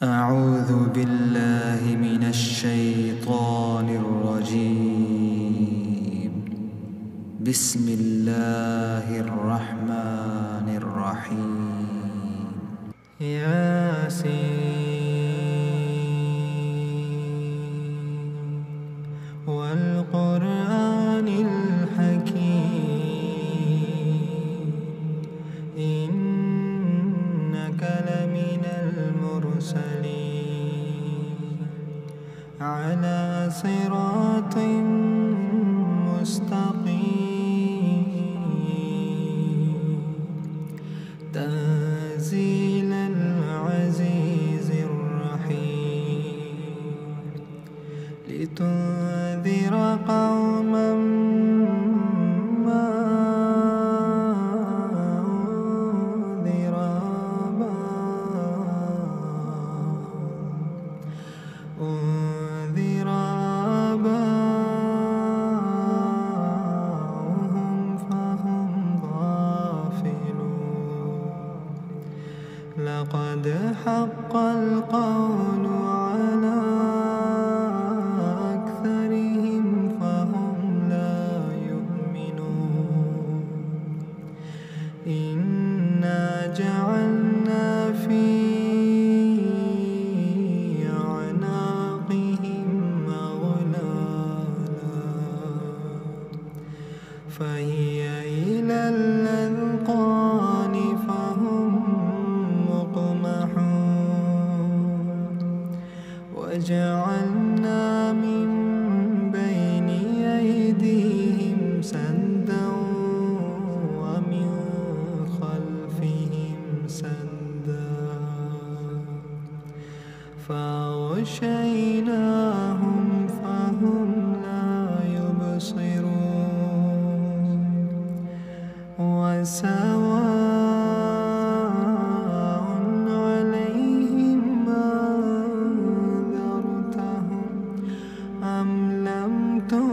أعوذ بالله من الشيطان الرجيم. بسم الله الرحمن الرحيم. ياسين والقرآن الحكيم إنك لمن المرسلين على صراط مستقيم تنزيل العزيز الرحيم لتنذر قوما ما أنذر آباؤهم فهم غافلون لقد حق القول على أكثرهم فهم لا يؤمنون إنا جعلنا في أعناقهم أغلالا فهي إلى الأذقان فهم مقمحون وجعلنا من بين أيديهم سدا ومن خلفهم سدا فأغشيناهم فهم لا يبصرون وسواء عليهم أنذرتهم أم لم تنذرهم